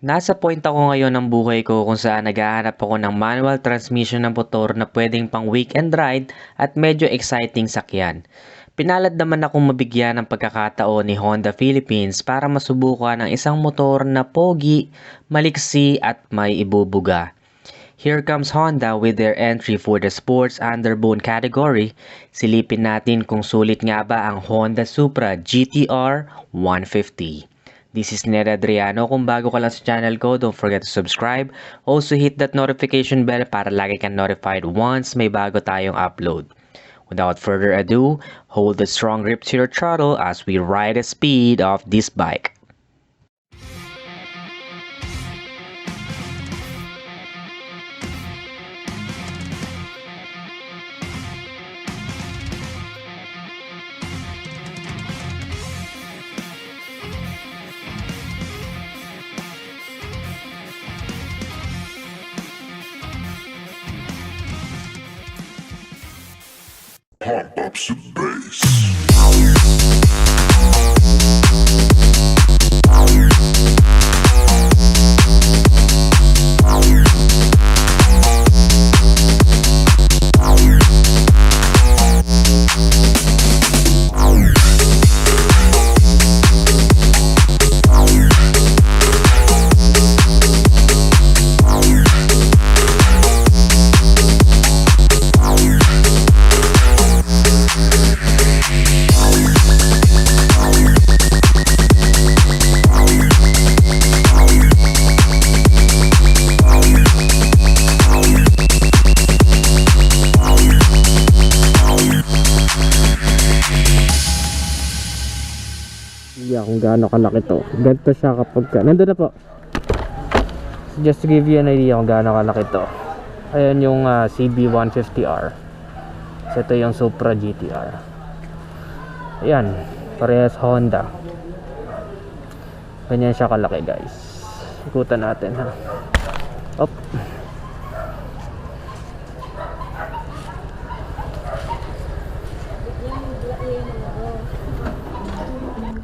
Nasa point ako ngayon ng buhay ko kung saan naghahanap ako ng manual transmission ng motor na pwedeng pang weekend ride at medyo exciting sakyan. Pinalad naman akong mabigyan ng pagkakataon ni Honda Philippines para masubukan ang isang motor na pogi, maliksi at may ibubuga. Here comes Honda with their entry for the sports underbone category. Silipin natin kung sulit nga ba ang Honda Supra GTR 150. This is Ned Adriano. Kung bago ka lang sa channel ko, don't forget to subscribe. Also hit that notification bell para lagi kang notified once may bago tayong upload. Without further ado, hold the strong grip to your throttle as we ride the speed of this bike. Pump up some bass. Kung gaano kalaki to. Ganito siya kapag nandun na po. Just to give you an idea kung gaano kalaki to. Ayan yung CB150R. So ito yung Supra GTR. Ayan, parehas Honda. Ganyan siya kalaki, guys. Ikutan natin, ha. Op.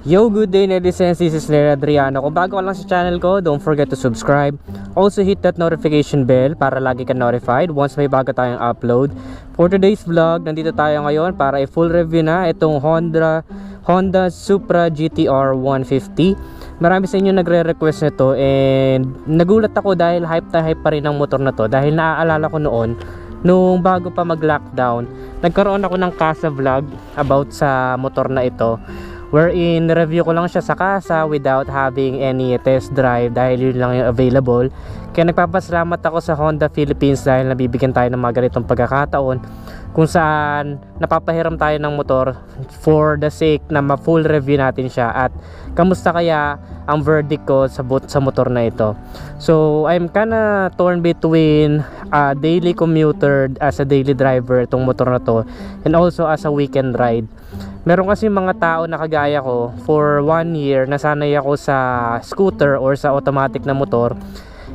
Yo, good day netizens, this is Ned Adriano. Kung bago ka lang sa channel ko, don't forget to subscribe. Also hit that notification bell para lagi ka notified once may bago tayong upload. For today's vlog, nandito tayo ngayon para i-full review na itong Honda Supra GTR 150. Marami sa inyo nagre-request nito and nagulat ako dahil hype na hype pa rin ang motor na to. Dahil naaalala ko noon, nung bago pa mag-lockdown, nagkaroon ako ng casa vlog about sa motor na ito, wherein review ko lang siya sa casa without having any test drive dahil yun lang yung available. Kaya nagpapasalamat ako sa Honda Philippines dahil nabibigyan tayo ng mga ganitong pagkakataon kung saan napapahiram tayo ng motor for the sake na ma-full review natin siya. At kamusta kaya ang verdict ko sa motor na ito. So I'm kinda torn between a daily commuter as a daily driver itong motor na to, and also as a weekend ride. Meron kasi mga tao na kagaya ko, for 1 year nasanay ako sa scooter or sa automatic na motor,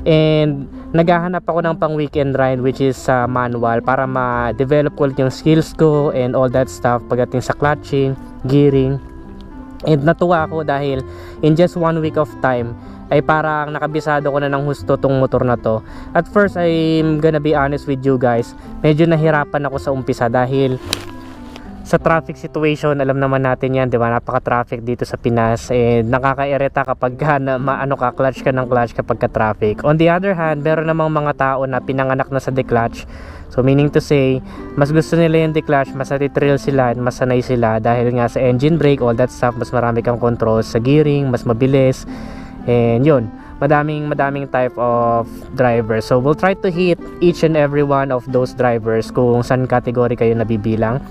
and naghahanap ako ng pang weekend ride which is manual para ma-develop ko yung skills ko and all that stuff pagdating sa clutching, gearing. And natuwa ako dahil in just 1 week of time ay parang nakabisado ko na ng husto tong motor na to. At first, I'm gonna be honest with you guys, medyo nahirapan ako sa umpisa dahil sa traffic situation, alam naman natin yan, di ba? Napaka-traffic dito sa Pinas, and nakakairita kapag clutch ka ng clutch kapag ka-traffic. On the other hand, meron namang mga tao na pinanganak na sa declutch. So meaning to say, mas gusto nila yung declutch, mas natitrill sila, mas sanay sila dahil nga sa engine brake, all that stuff, mas marami kang control sa gearing, mas mabilis, and yun, madaming type of driver. So we'll try to hit each and every one of those drivers kung saan category kayo nabibilang.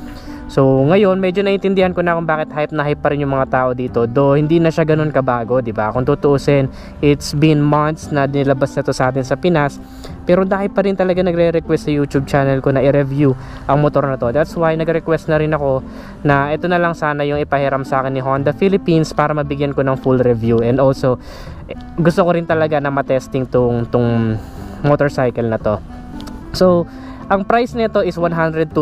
So ngayon medyo naiintindihan ko na kung bakit hype na hype pa rin yung mga tao dito, though hindi na siya ganun kabago, di ba? Kung tutuusin, it's been months na nilabas na to sa atin sa Pinas, pero dahil pa rin talaga nagre-request sa YouTube channel ko na i-review ang motor na to. That's why nagre-request na rin ako na ito na lang sana yung ipahiram sa akin ni Honda Philippines para mabigyan ko ng full review. And also gusto ko rin talaga na matesting tong motorcycle na to. So ang price nito is 102,900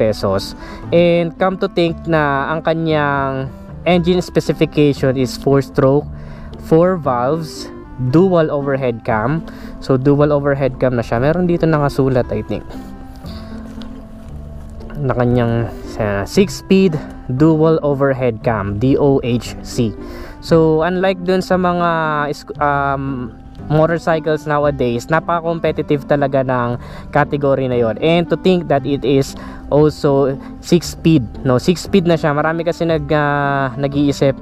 pesos. And come to think na ang kanyang engine specification is 4-stroke, 4 valves, dual overhead cam. So dual overhead cam na siya. Meron dito nakasulat, I think, na kanyang 6-speed dual overhead cam, DOHC. So unlike dun sa mga motorcycles nowadays, napaka-competitive talaga ng category na yon. And to think that it is also 6-speed, no, 6-speed na siya. Marami kasi nag-iisip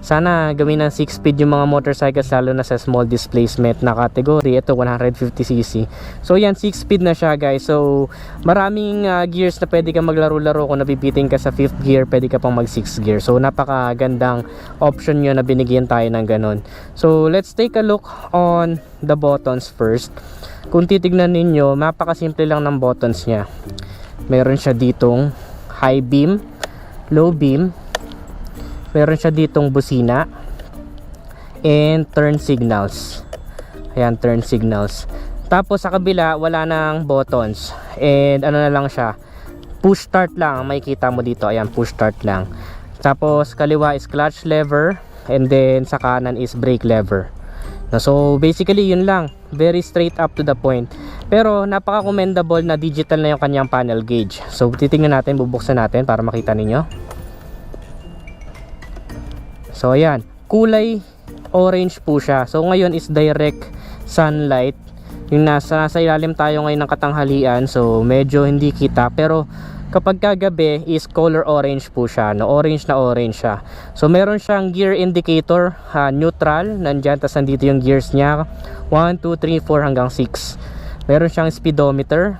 sana gawin ng 6-speed yung mga motorcycles, lalo na sa small displacement na category. Ito 150cc. So yan, 6-speed na siya, guys. So maraming gears na pwede ka maglaro-laro. Kung napipiting ka sa 5th gear, pwede ka pang mag 6th gear. So napakagandang option yun na binigyan tayo ng ganun. So let's take a look on the buttons first. Kung titignan ninyo, napakasimple lang ng buttons nya. Meron siya ditong high beam, low beam, meron siya ditong busina, and turn signals. Ayan, turn signals. Tapos sa kabila, wala nang buttons. And ano na lang siya, push start lang. Makikita mo dito, ayan, push start lang. Tapos kaliwa is clutch lever, and then sa kanan is brake lever. So basically yun lang, very straight up to the point. Pero napaka-commendable na digital na yung kanyang panel gauge. So titingnan natin, bubuksan natin para makita ninyo. So ayan, kulay orange po siya. So ngayon is direct sunlight. Yung nasa ilalim tayo ngayon ng katanghalian, so medyo hindi kita. Pero kapag kagabi is color orange po siya, no? Orange na orange siya. So meron siyang gear indicator, neutral, nandyan, tas nandito yung gears niya, 1, 2, 3, 4 hanggang 6. Meron siyang speedometer,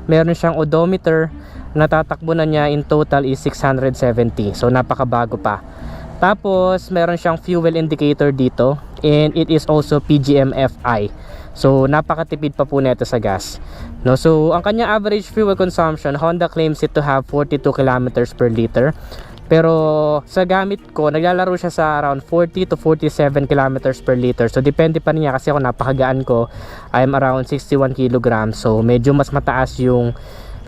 meron siyang odometer, natatakbo na niya in total is 670. So napakabago pa. Tapos meron siyang fuel indicator dito, and it is also PGM-FI. So napakatipid pa po nito sa gas, no? So ang kanyang average fuel consumption, Honda claims it to have 42 kilometers per liter. Pero sa gamit ko, naglalaro siya sa around 40 to 47 kilometers per liter. So depende pa niya, kasi ako napakagaan ko, I'm around 61 kilograms. So medyo mas mataas yung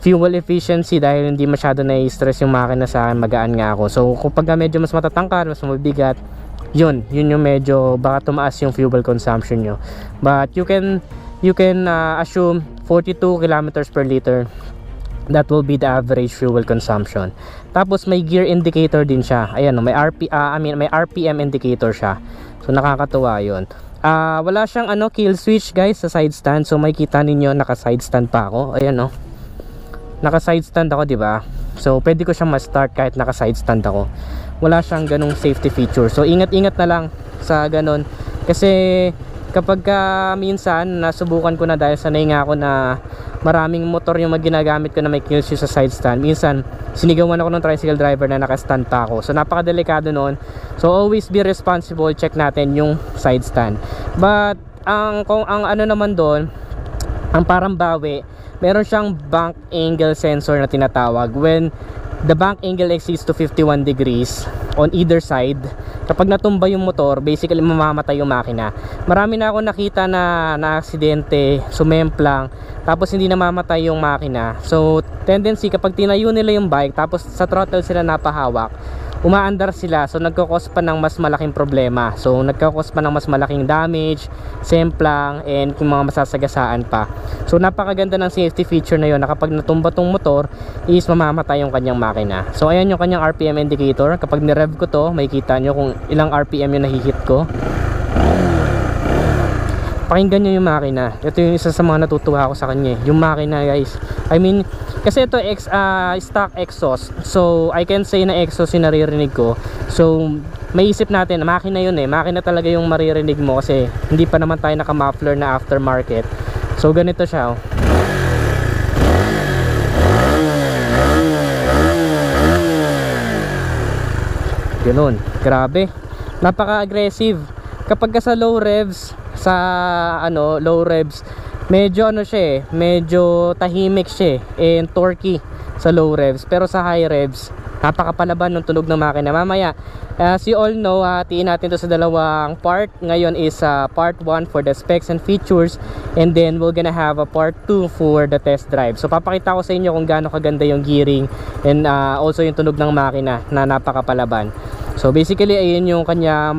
fuel efficiency dahil hindi masyado na-stress yung makina sa akin, magaan nga ako. So kapag medyo mas matatangkad, mas mabigat, yun yung medyo baka tumaas yung fuel consumption nyo. But you can assume 42 kilometers per liter, that will be the average fuel consumption. Tapos may gear indicator din siya. Ayan, may may RPM indicator siya. So nakakatuwa yun. Wala siyang kill switch, guys, sa side stand. So makikita ninyo, naka side stand pa ako. Ayan, no, naka side stand ako, di ba? So pwede ko siyang ma-start kahit naka side stand ako. Wala siyang ganung safety feature. So ingat-ingat na lang sa ganun, kasi kapag minsan nasubukan ko na, dahil sanay nga ako na maraming motor yung ginagamit ko na may kill switch sa side stand. Minsan sinigawan ako ng tricycle driver na naka-stand pa ako. So napakadelikado noon. So always be responsible, check natin yung side stand. But ang ano naman doon, ang parang bawi, meron siyang bank angle sensor na tinatawag. When the bank angle exceeds to 51 degrees on either side, kapag natumba yung motor, basically mamamatay yung makina. Marami na ako nakita na aksidente, sumemplang, tapos hindi namamatay yung makina. So tendency, kapag tinayo nila yung bike tapos sa throttle sila napahawak, umaandar sila, so nagkakos pa ng mas malaking problema. So nagkakos pa ng mas malaking damage, semplang, and kung mga masasagasaan pa. So napakaganda ng safety feature na yun, na kapag natumba tong motor is mamamatay yung kanyang makina. So ayan yung kanyang RPM indicator. Kapag ni-rev ko to, makikita nyo kung ilang RPM yung nahihit ko. Pakinggan nyo yung makina. Ito yung isa sa mga natutuwa ko sa kanya, yung makina, guys. I mean, kasi ito stock exhaust. So I can say na exhaust yung naririnig ko. So may isip natin, makina yun makina talaga yung maririnig mo, kasi hindi pa naman tayo naka-muffler na aftermarket. So ganito siya, oh. Ganun, grabe, napaka-aggressive. Kapag sa low revs, low revs, medyo siya medyo tahimik siya and torquey sa low revs. Pero sa high revs, napakapalaban ng tunog ng makina. Mamaya, as you all know, hatiin natin to sa dalawang part. Ngayon is part 1 for the specs and features, and then we're gonna have a part 2 for the test drive. So papakita ko sa inyo kung gaano kaganda yung gearing, and also yung tunog ng makina na napakapalaban. So basically ayun yung kanya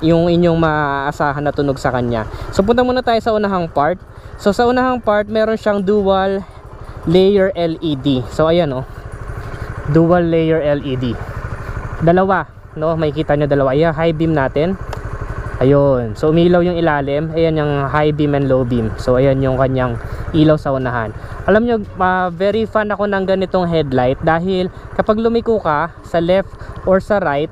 yung inyong maaasahan na tunog sa kanya. So punta muna tayo sa unahang part. So sa unahang part meron siyang dual layer LED. So ayan oh, dual layer LED, dalawa, no, makikita nyo dalawa. Ayan, high beam natin. Ayun, so umilaw yung ilalim. Ayan yung high beam and low beam. So ayan yung kanyang ilaw sa unahan. Alam nyo, very fan ako ng ganitong headlight dahil kapag lumiko ka sa left or sa right,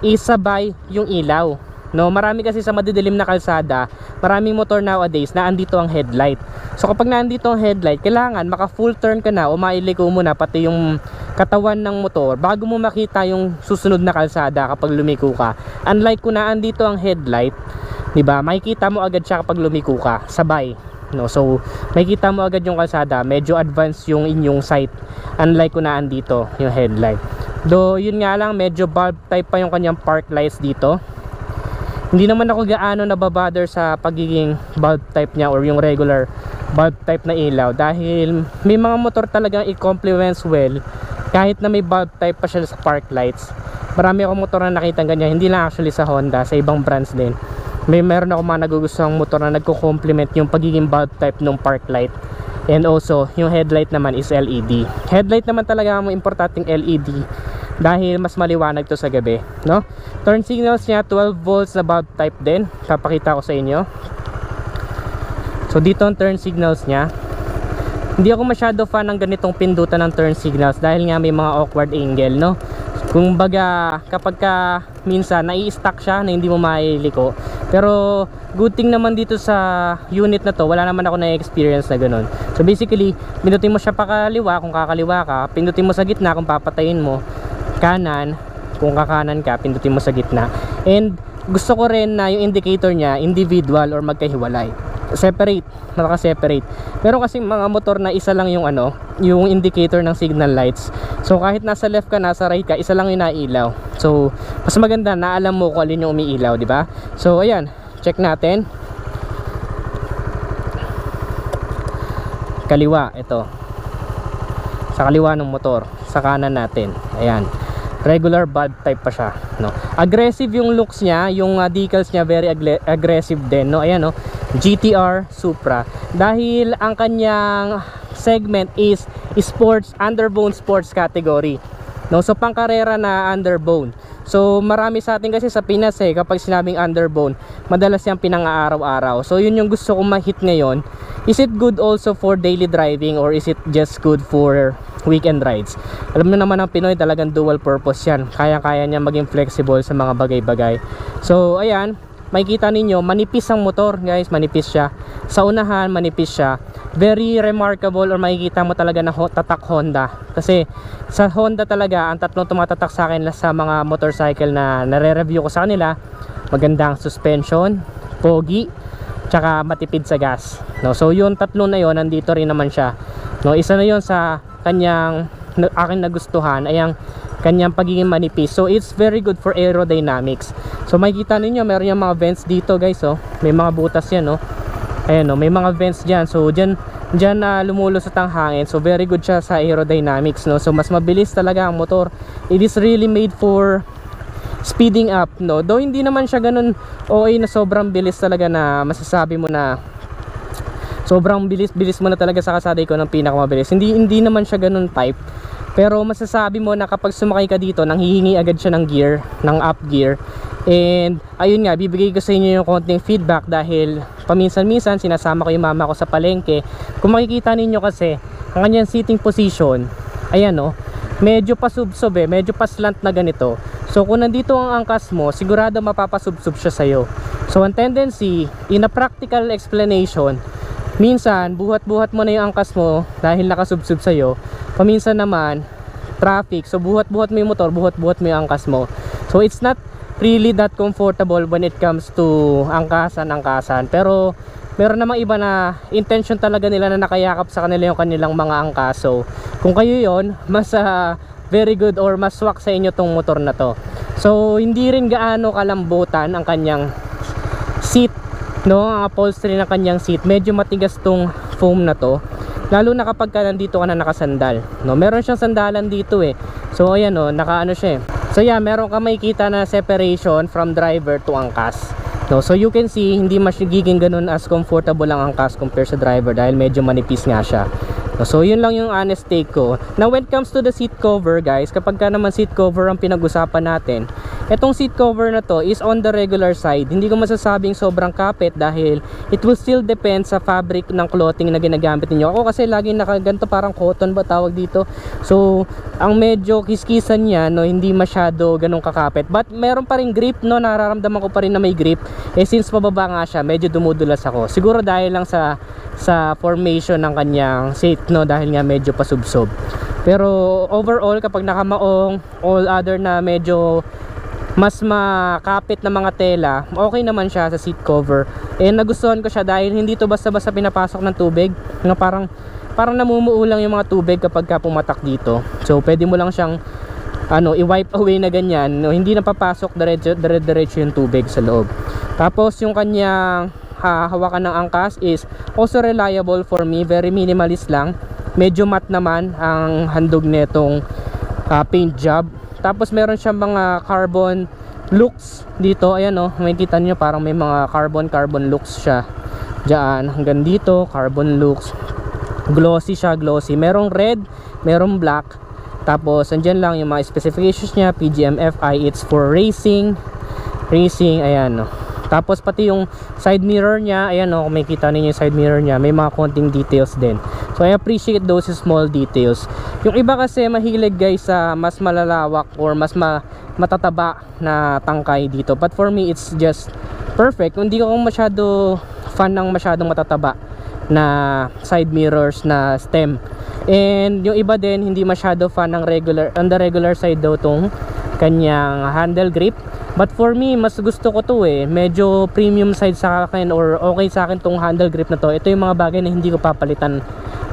isabay yung ilaw, no? Marami kasi sa madidilim na kalsada, maraming motor nowadays na andito ang headlight. So kapag naandito ang headlight, kailangan maka full turn ka na o mailiko mo na pati yung katawan ng motor bago mo makita yung susunod na kalsada kapag lumiko ka. Unlike kung naandito ang headlight, 'di ba? Makikita mo agad siya kapag lumiko ka, sabay, no? So makikita mo agad yung kalsada, medyo advanced yung inyong sight. Unlike kung naandito yung headlight. Do yun nga lang, medyo bulb type pa yung kanyang park lights dito. Hindi naman ako gaano nababother sa pagiging bulb type niya or yung regular bulb type na ilaw dahil may mga motor talagang i-complements well kahit na may bulb type pa siya sa park lights. Marami akong motor na nakita ganyan, hindi lang actually sa Honda, sa ibang brands din. Meron ako mga nagugustuhang motor na nagko-complement yung pagiging bulb type ng park light. And also, yung headlight naman is LED. Headlight naman talaga ang importanteng LED dahil mas maliwanag to sa gabi, no? Turn signals niya 12 volts na bulb type din. Papakita ko sa inyo. So dito ang turn signals niya. Hindi ako masyado fan ng ganitong pindutan ng turn signals dahil nga may mga awkward angle, no? Kung baga kapag ka minsan nai-stuck siya na hindi mo mailiko. Pero good thing naman dito sa unit na to, wala naman ako na-experience na ganun. So basically, pindutin mo siya pakaliwa kung kakaliwa ka, pindutin mo sa gitna kung papatayin mo, kanan kung kakanan ka, pindutin mo sa gitna. And gusto ko rin na yung indicator niya individual or magkahiwalay, separate, naka-separate. Meron kasi mga motor na isa lang yung ano, yung indicator ng signal lights. So kahit nasa left ka, nasa right ka, isa lang yung nailaw. So mas maganda na alam mo kung alin yung umiilaw, di ba? So ayan, check natin. Kaliwa, ito. Sa kaliwa ng motor, sa kanan natin. Ayan. Regular bulb type pa siya, no? Aggressive yung looks niya, yung decals niya very aggressive din, no? Ayan, no? GTR Supra. Dahil ang kanyang segment is sports, underbone sports category, no? So pangkarera na underbone. So marami sa atin kasi sa Pinas kapag sinabing underbone, madalas yung pinang-araw-araw. So yun yung gusto kong ma-hit ngayon. Is it good also for daily driving or is it just good for weekend rides? Alam mo naman ang Pinoy, talagang dual purpose yan. Kaya-kaya niya maging flexible sa mga bagay-bagay. So ayan, makikita ninyo manipis ang motor, guys, manipis siya. Sa unahan manipis siya. Very remarkable, or makikita mo talaga na tatak Honda. Kasi sa Honda talaga, ang tatlong tumatatak sa akin sa mga motorcycle na nare-review ko sa kanila, magandang suspension, pogi, tsaka matipid sa gas, no? So yung tatlo na yon, nandito rin naman siya, no? Isa na yon sa kanyang aking nagustuhan ay ang kanyang pagiging manipis. So it's very good for aerodynamics. So makikita ninyo meron yung mga vents dito, guys, oh. May mga butas yan, no? Ayan, no? May mga vents dyan. So dyan na lumulusot ang hangin. So very good siya sa aerodynamics, no? So mas mabilis talaga ang motor. It is really made for speeding up, no? Though hindi naman siya ganun OA na sobrang bilis talaga na masasabi mo na sobrang bilis mo na talaga sa kasada ko ng pinakamabilis. Hindi naman siya ganun type. Pero masasabi mo na kapag sumakay ka dito, nanghihingi agad siya ng gear, ng up gear. And ayun nga, bibigay ko sa inyo yung konting feedback dahil paminsan-minsan sinasama ko yung mama ko sa palengke. Kung makikita ninyo kasi ang kanyang seating position, ayan, no? Medyo pasubsob, medyo paslant na ganito. So kung nandito ang angkas mo, sigurado mapapasubsob siya sa'yo. So ang tendency, in a practical explanation, minsan buhat-buhat mo na yung angkas mo dahil nakasubsob sa'yo. Paminsan naman, traffic, so buhat-buhat mo yung motor, buhat-buhat mo yung angkas mo. So it's not really that comfortable when it comes to angkasan. Pero meron namang iba na intention talaga nila na nakayakap sa kanila yung kanilang mga angkas. So kung kayo yon, mas very good or mas swak sa inyo tong motor na to. So hindi rin gaano kalambutan ang kanyang seat, no? Ang upholstery ng kanyang seat, medyo matigas tong foam na to, lalo na kapag ka nandito ka na nakasandal, no? Meron siyang sandalan dito So ayan, nakaano siya So yeah, meron ka makikita na separation from driver to angkas. No, so you can see hindi magiging ganun as comfortable ang angkas compared sa driver dahil medyo manipis nga siya. No, so yun lang yung honest take ko. Now when it comes to the seat cover guys, kapag ka naman seat cover ang pinag-usapan natin, etong seat cover na to is on the regular side. Hindi ko masasabing sobrang kapit dahil it will still depend sa fabric ng clothing na ginagamit niyo. Ako kasi laging nakaganto, parang cotton ba tawag dito. So ang medyo kiskisan niya, no, hindi masyado ganun kakapit. But meron pa rin grip, no, nararamdaman ko pa rin na may grip. Eh since pababa nga siya, medyo dumudulas ako. Siguro dahil lang sa formation ng kanyang seat, no, dahil nga medyo pasubsob. Pero overall kapag nakamaong, all other na medyo mas makapit na mga tela, okay naman siya sa seat cover. And nagustuhan ko siya dahil hindi to basta-basta pinapasok ng tubig, na parang namumuulang yung mga tubig kapag ka pumatak dito. So pwede mo lang siyang i-wipe away na ganyan, no, hindi na papasok diretso yung tubig sa loob. Tapos yung kanyang hawakan ng angkas is also reliable for me, very minimalist lang. Medyo matte naman ang handog nitong paint job. Tapos meron siyang mga carbon looks dito. Ayan o, makikita nyo parang may mga carbon looks siya dyan. Hanggang dito, carbon looks. Glossy siya, glossy. Merong red, merong black. Tapos andyan lang yung mga specifications niya. PGM-FI, it's for racing. Ayan o. Tapos pati yung side mirror niya, ayan o, kung makikita ninyo yung side mirror niya, may mga konting details din. So I appreciate those small details. Yung iba kasi mahilig guys sa mas malalawak or mas matataba na tangkay dito. But for me, it's just perfect. Hindi ko masyado fan ng masyadong matataba na side mirrors na stem. And yung iba din, hindi masyado fan ng on the regular side daw tong kanyang handle grip. But for me, mas gusto ko to medyo premium side sa akin, or okay sa akin tong handle grip na to. Ito yung mga bagay na hindi ko papalitan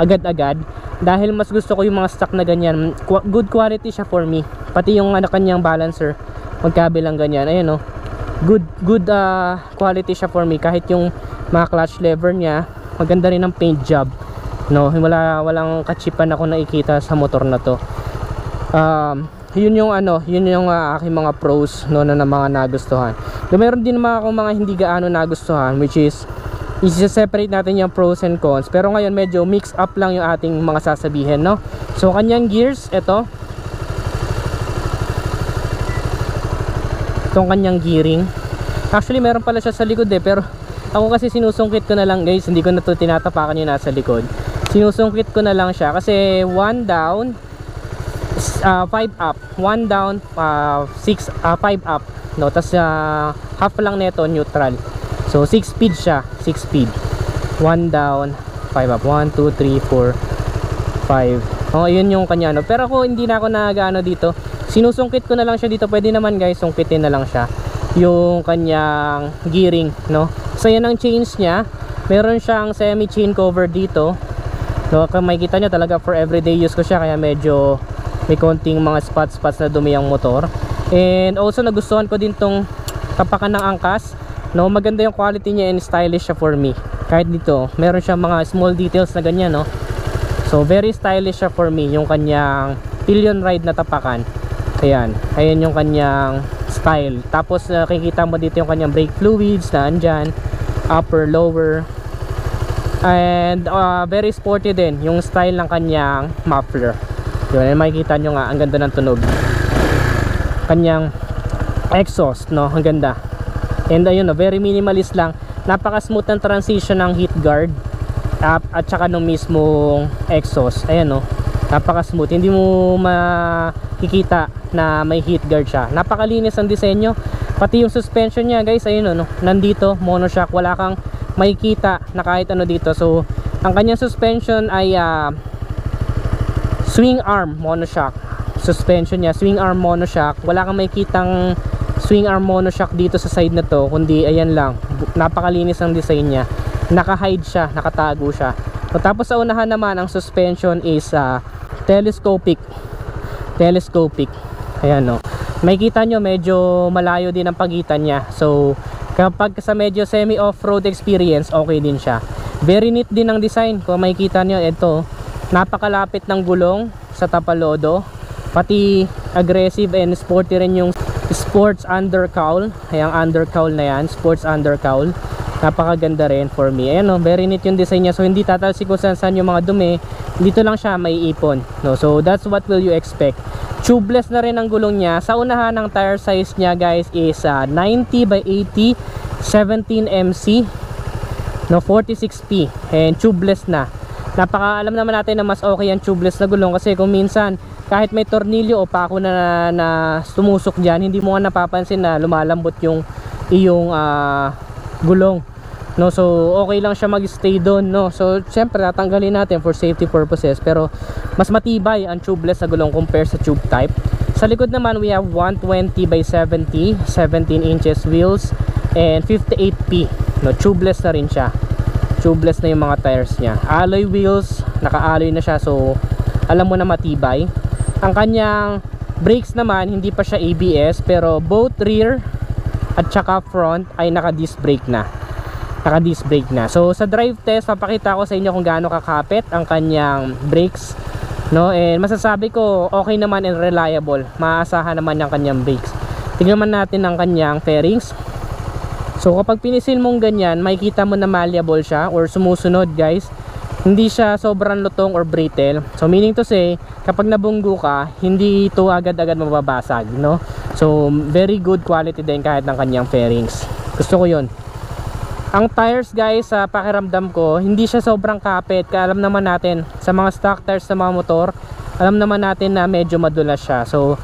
agad-agad dahil mas gusto ko yung mga stock na ganyan. Good quality siya for me. Pati yung kanyang balancer, magkabilang ganyan, ayan o, good quality siya for me. Kahit yung mga clutch lever niya, maganda rin ang paint job, no, walang kachipan ako nakikita sa motor na to. Yun yung aking mga pros, no, na mga nagustuhan. Meron din mga hindi gaano nagustuhan, which is i-separate natin yung pros and cons. Pero ngayon medyo mix up lang yung ating mga sasabihin, no. So kanyang gears, itong kanyang gearing. Actually meron pala siya sa likod pero ako kasi sinusungkit ko na lang guys, hindi ko na to tinatapakan yung nasa likod. Sinusungkit ko na lang siya kasi 1 down, 5 up, 1 down, 5 up, no. Tas half lang nito neutral. So 6 speed siya, 6 speed. 1 down, 5 up. 1 2 3 4 5. Oh, yun yung kanya, no. Pero ako hindi na ako nagaano dito. Sinusungkit ko na lang siya dito. Pwede naman guys, sungkitin na lang siya yung kanyang gearing, no. So yan ang chains niya. Meron siyang semi chain cover dito, no. Kung makikita nyo talaga for everyday use ko siya, kaya medyo may konting mga spots na dumi ang motor. And also nagustuhan ko din tong tapakan ng angkas, no. Maganda yung quality niya and stylish siya for me. Kahit dito meron siyang mga small details na ganyan, no. So very stylish siya for me, yung kanyang pillion ride na tapakan. Ayan yung kanyang style. Tapos nakikita mo dito yung kanyang brake fluids na andyan, upper, lower. And very sporty din yung style ng kanyang muffler. Yun, makikita nyo nga, ang ganda ng tunog. Kanyang exhaust, no, ang ganda. And ayun, no, very minimalist lang. Napaka smooth ng transition ng heat guard at saka ng mismong exhaust. Ayan, no, napaka smooth. Hindi mo makikita na may heat guard siya. Napakalinis ang disenyo. Pati yung suspension niya guys, ayun, no, nandito, monoshock. Wala kang makikita na kahit ano dito. So ang kanyang suspension ay swing arm monoshock suspension niya, swing arm monoshock. Wala kang makikitang swing arm monoshock dito sa side na to, kundi ayan lang, napakalinis ang design niya. Naka-hide siya, nakatago siya. So, tapos sa unahan naman, ang suspension is telescopic. Ayan, no. Makikita nyo medyo malayo din ang pagitan niya. So kapag sa medyo semi off-road experience, okay din siya. Very neat din ang design. Kung makikita nyo, ito napakalapit ng gulong sa tapalodo. Pati aggressive and sporty rin yung sports undercowl. Ayan, undercowl na yan, sports undercowl. Napakaganda rin for me. Ayan, no, very neat yung design niya. So hindi tatalsik kung saan yung mga dumi. Dito lang siya may ipon, no? So that's what will you expect. Tubeless na rin ang gulong niya. Sa unahan ng tire size niya guys is 90 by 80 17 MC, no, 46P, and tubeless na. Alam naman natin na mas okay ang tubeless na gulong kasi kung minsan kahit may tornilyo o pako na sumusok dyan, hindi mo nga napapansin na lumalambot yung iyong gulong, no? So okay lang siya mag-stay doon, no? So syempre tatanggalin natin for safety purposes, pero mas matibay ang tubeless na gulong compare sa tube type. Sa likod naman we have 120 by 70 17 inches wheels and 58P, no? Tubeless na rin siya. Tubeless na yung mga tires niya. Alloy wheels, naka-alloy na siya, so alam mo na matibay. Ang kanyang brakes naman hindi pa siya ABS, pero both rear at saka front ay naka-disc brake na. Naka-disc brake na. So sa drive test papakita ko sa inyo kung gaano kakapit ang kanyang brakes, no? And masasabi ko okay naman and reliable. Maasahan naman yung kanyang brakes. Tingnan man natin ang kanyang fairings. So kapag pinisil mong ganyan, makikita mo na malleable siya or sumusunod guys. Hindi siya sobrang lutong or brittle. So meaning to say, kapag nabunggo ka, hindi ito agad-agad mababasag, no? So very good quality din kahit ng kanyang fairings. Gusto ko 'yon. Ang tires guys, sa pakiramdam ko, hindi siya sobrang kapit. Kaya alam naman natin sa mga stock tires sa mga motor, alam naman natin na medyo madulas siya. So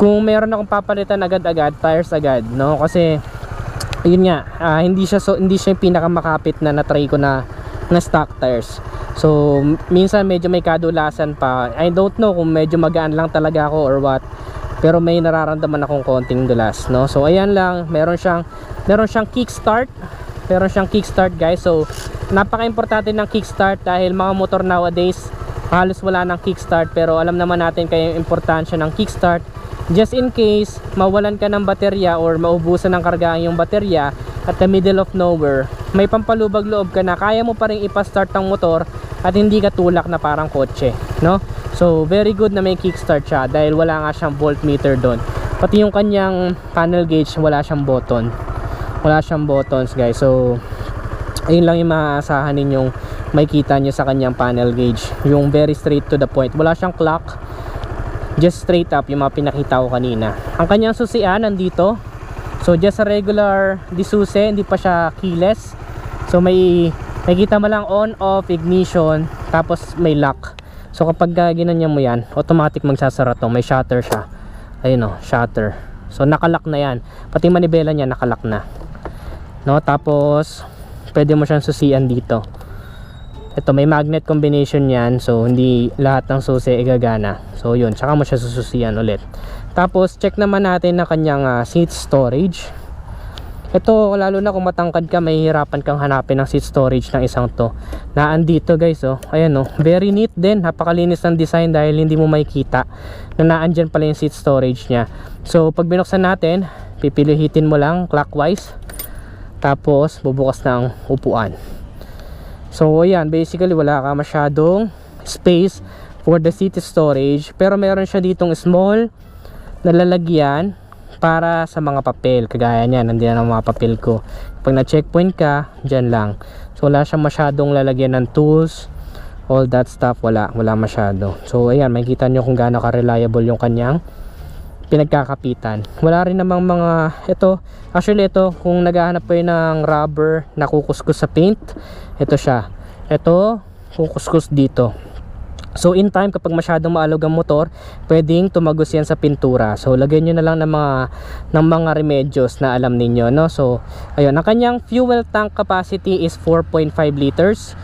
kung meron akong papalitan agad-agad, tires agad, no? Kasi yun nga, hindi siya yung pinakamakapit na na-try ko na stock tires. So minsan medyo may kadulasan pa. I don't know kung medyo magaan lang talaga ako or what, pero may nararamdaman akong konting dulas, no? So ayan lang, meron siyang kickstart. Meron siyang kickstart guys. So napaka-importante ng kickstart dahil mga motor nowadays halos wala ng kickstart, pero alam naman natin kaya yung importansya ng kickstart. Just in case mawalan ka ng baterya or maubusan ng kargaan yung baterya at the middle of nowhere, may pampalubag loob ka na kaya mo pa rin ipastart ang motor at hindi ka tulak na parang kotse, no? So very good na may kickstart siya dahil wala nga siyang voltmeter doon. Pati yung kanyang panel gauge, wala siyang button. Wala siyang buttons guys. So ayun lang yung maaasahan ninyong makikita nyo sa kanyang panel gauge, yung very straight to the point. Wala siyang clock, just straight up yung mga pinakita ko kanina. Ang kanyang susian nandito. So just a regular disusi, hindi pa siya keyless. So makikita mo lang on, off, ignition, tapos may lock. So kapag ginanyan mo yan, automatic magsasara to. May shutter siya. Ayun o, shutter. So nakalock na yan. Pati manibela niya nakalock na, no? Tapos pwede mo siyang susian dito. Ito may magnet combination yan, so hindi lahat ng susi gagana. So yun, saka mo siya sususian ulit. Tapos check naman natin na kanyang seat storage. Ito lalo na kung matangkad ka, mahihirapan kang hanapin ng seat storage ng isang to. Naandito guys, oh. Ayan oh, very neat din. Napakalinis ng design dahil hindi mo makikita na naandyan pala yung seat storage nya. So pag binuksan natin, pipilihitin mo lang clockwise, tapos bubukas ng upuan. So ayan, basically wala ka masyadong space for the seat storage, pero meron siya ditong small na lalagyan para sa mga papel. Kagaya niyan, nandiyan ang mga papel ko. Pag na-checkpoint ka, dyan lang. So wala siyang masyadong lalagyan ng tools, all that stuff, wala masyado. So ayan, makikita nyo kung gaano ka-reliable yung kanyang pinagkakapitan. Wala rin namang mga ito, actually ito, kung naghahanap kayo ng rubber na kukuskus sa paint, ito siya. Ito, kukuskus dito. So in time, kapag masyadong maalog ang motor, pwedeng tumagos yan sa pintura. So lagyan nyo na lang ng mga remedios na alam ninyo, no? So ayun, ang kanyang fuel tank capacity is 4.5 liters.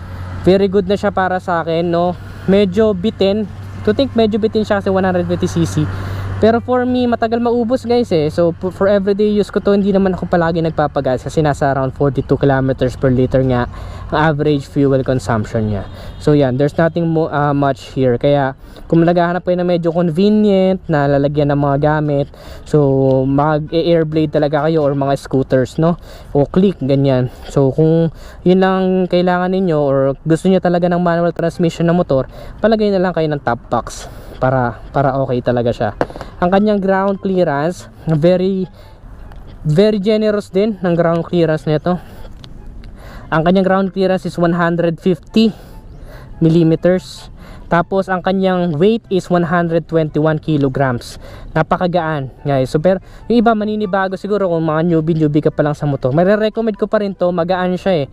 Very good na siya para sa akin, no? Medyo bitin, to think medyo bitin siya kasi 150cc. Pero for me, matagal maubos guys eh. So for everyday use ko to, hindi naman ako palagi nagpapagas kasi nasa around 42 kilometers per liter nga ang average fuel consumption niya. So yan, there's nothing much here. Kaya kung naghahanap kayo na medyo convenient na lalagyan ng mga gamit, so mag-air blade talaga kayo or mga scooters, no? O click, ganyan. So kung yun lang kailangan ninyo or gusto niyo talaga ng manual transmission na motor, palagay na lang kayo ng top box para okay talaga siya. Ang kanyang ground clearance, very generous din ng ground clearance nito. Ang kanyang ground clearance is 150 millimeters. Tapos ang kanyang weight is 121 kilograms. Napakagaan, guys. So pero yung iba maninibago siguro kung mga newbie ka pa lang sa motor. Mare-recommend ko pa rin to, magaan siya eh.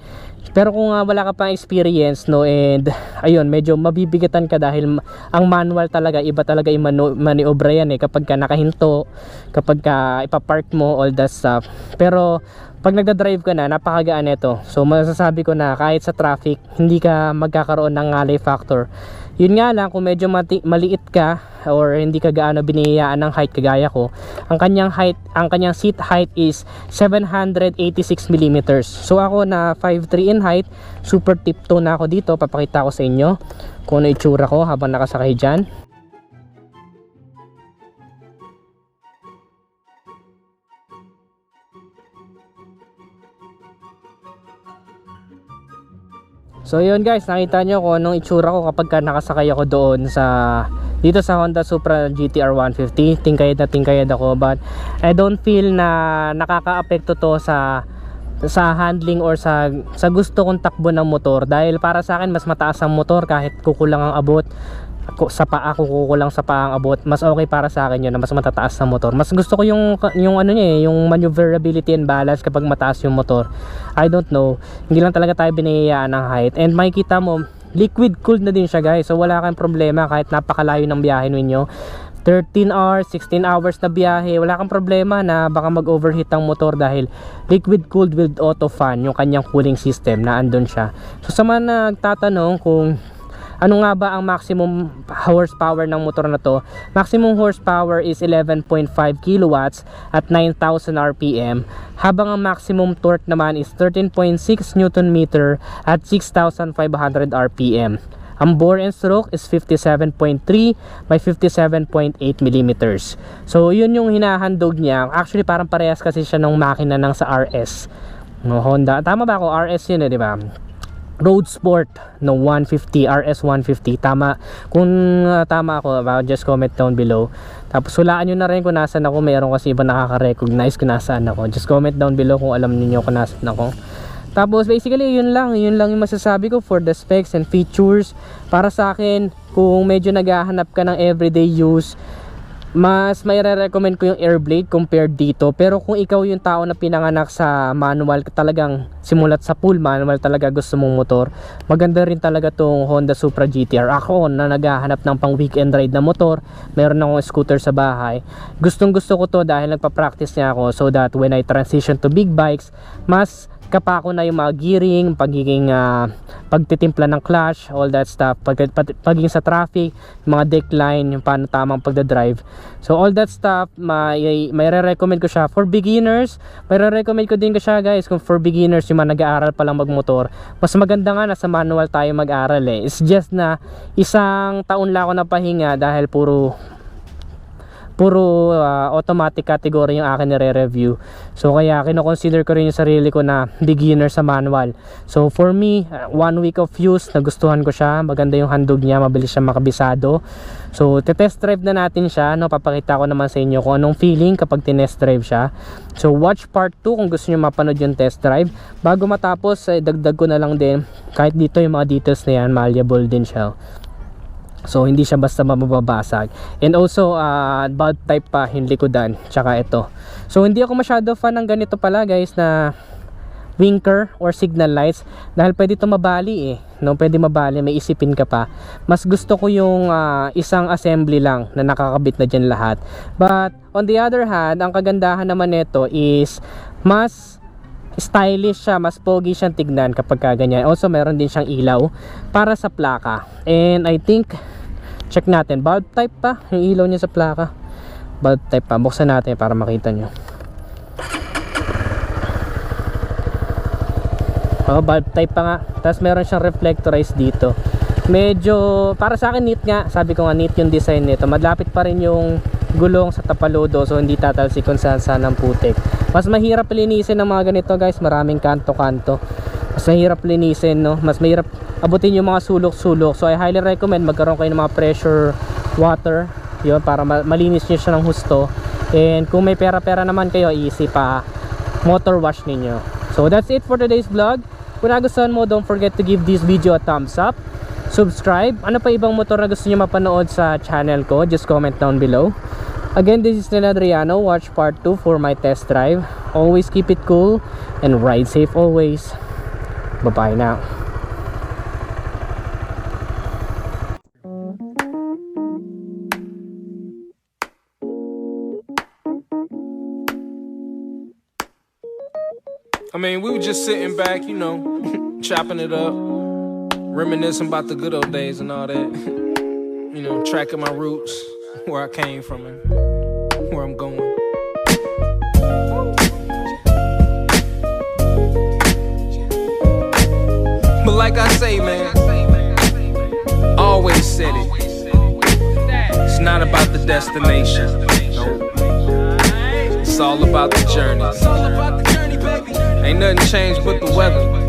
Pero kung wala ka pang experience, no, and ayun, medyo mabibigatan ka dahil ang manual talaga, iba talaga yung maniobra yan eh, kapag ka nakahinto, kapag ka ipapark mo, all that stuff. Pero pag nagda-drive ka na, napakagaan nito. So masasabi ko na kahit sa traffic, hindi ka magkakaroon ng ngalay factor. Yun nga lang, kung medyo maliit ka or hindi ka gaano binihiyaan ng height kagaya ko, ang kanyang seat height is 786 millimeters. So ako na 5'3" in height, super tiptoe na ako dito. Papakita ko sa inyo kung ano itsura ko habang nakasakay dyan. So yun guys, nakita nyo kung anong itsura ko kapag nakasakay ako doon dito sa Honda Supra GTR 150. Tingkayad ako, but I don't feel na nakaka-apekto to sa handling or sa gusto kong takbo ng motor, dahil para sa akin mas mataas ang motor kahit kukulang ang abot. Sa paa ko kukulang sa paa ang abot, mas okay para sa akin yun na mas matataas na motor. Mas gusto ko yung ano niya, yung maneuverability and balance kapag mataas yung motor. I don't know, hindi lang talaga tayo binihiyaan ng height. And makikita mo, liquid cooled na din siya guys. So wala kang problema kahit napakalayo ng biyahe ninyo, 13 hours, 16 hours na biyahe, wala kang problema na baka mag-overheat ang motor dahil liquid cooled with auto fan yung kanyang cooling system na andun siya. So sa mga nagtatanong kung ano nga ba ang maximum horsepower ng motor na to, maximum horsepower is 11.5 kilowatts at 9,000 rpm, habang ang maximum torque naman is 13.6 newton meter at 6,500 rpm. Ang bore and stroke is 57.3 by 57.8 millimeters. So yun yung hinahandog niya. Actually parang parehas kasi siya ng makina ng sa RS no, Honda. Tama ba ako? RS yun eh, di ba? Road Sport no 150, RS 150. Tama. Kung tama ako, just comment down below. Tapos hulaan nyo na rin kung nasaan ako. Mayroon kasi iba nakaka-recognize kung nasaan ako. Just comment down below kung alam niyo kung nasaan ako. Tapos basically yun lang yung masasabi ko for the specs and features. Para sa akin, kung medyo naghahanap ka ng everyday use, mas may recommend ko yung Airblade compared dito. Pero kung ikaw yung tao na pinanganak sa manual, talagang simulat sa full manual talaga gusto mong motor, maganda rin talaga tong Honda Supra GTR. Ako na naghahanap ng pang weekend ride na motor, meron akong scooter sa bahay, gustong gusto ko to dahil nagpa-practice niya ako, so that when I transition to big bikes, mas kapako na yung mga gearing, pagiging pagtitimpla ng clutch, all that stuff, pagiging sa traffic, mga deckline, yung paano tamang pagdadrive. So all that stuff, may re-recommend ko siya for beginners. May re-recommend ko din ko siya guys kung for beginners, yung mga nag-aaral pa lang magmotor. Mas maganda nga na sa manual tayo mag-aaral eh. It's just na isang taon lang ako napahinga dahil puro automatic category yung akin nire-review. So kaya kino-consider ko rin yung sarili ko na beginner sa manual. So for me, 1 week of use, nagustuhan ko siya. Maganda yung handog niya, mabilis siya makabisado. So test drive na natin siya, no? Papakita ko naman sa inyo kung anong feeling kapag tinest drive siya. So watch part 2 kung gusto niyo mapanood yung test drive. Bago matapos, dagdag ko na lang din, kahit dito yung mga details na yan, malleable din siya. So hindi siya basta mababasag. And also valve type pa yung likodan, tsaka ito. So hindi ako masyado fan ng ganito pala guys, na winker or signal lights, dahil pwede ito mabali eh, no? Pwede mabali, may isipin ka pa. Mas gusto ko yung isang assembly lang na nakakabit na dyan lahat. But on the other hand, ang kagandahan naman nito is mas stylish siya, mas pogi siyang tignan kapag ganyan. Also meron din siyang ilaw para sa plaka. And I think, check natin, bulb type pa yung ilaw niya sa plaka. Bulb type pa, buksan natin para makita nyo. Bulb type pa nga. Tapos meron siyang reflectorized dito. Medyo, para sa akin neat nga. Sabi ko nga neat yung design nito. Madlapit pa rin yung gulong sa tapaludo, so hindi tatalsik kung saan ng putik. Mas mahirap linisin ng mga ganito guys, maraming kanto-kanto. Mas mahirap linisin, no? Mas mahirap abutin yung mga sulok-sulok. So I highly recommend magkaroon kayo ng mga pressure water. Yun, para malinis nyo siya ng husto. And kung may pera-pera naman kayo, easy pa motor wash ninyo. So that's it for today's vlog. Kung nagustuhan mo, don't forget to give this video a thumbs up, subscribe. Ano pa ibang motor na gusto nyo mapanood sa channel ko, just comment down below. Again, this is Nel Adriano. Watch part 2 for my test drive. Always keep it cool and ride safe always. Bye-bye now. I mean, we were just sitting back, you know, chopping it up, reminiscing about the good old days and all that. You know, tracking my roots, where I came from and where I'm going. But like I say, man, always said it. It's not about the destination. It's all about the journey. Ain't nothing changed but the weather.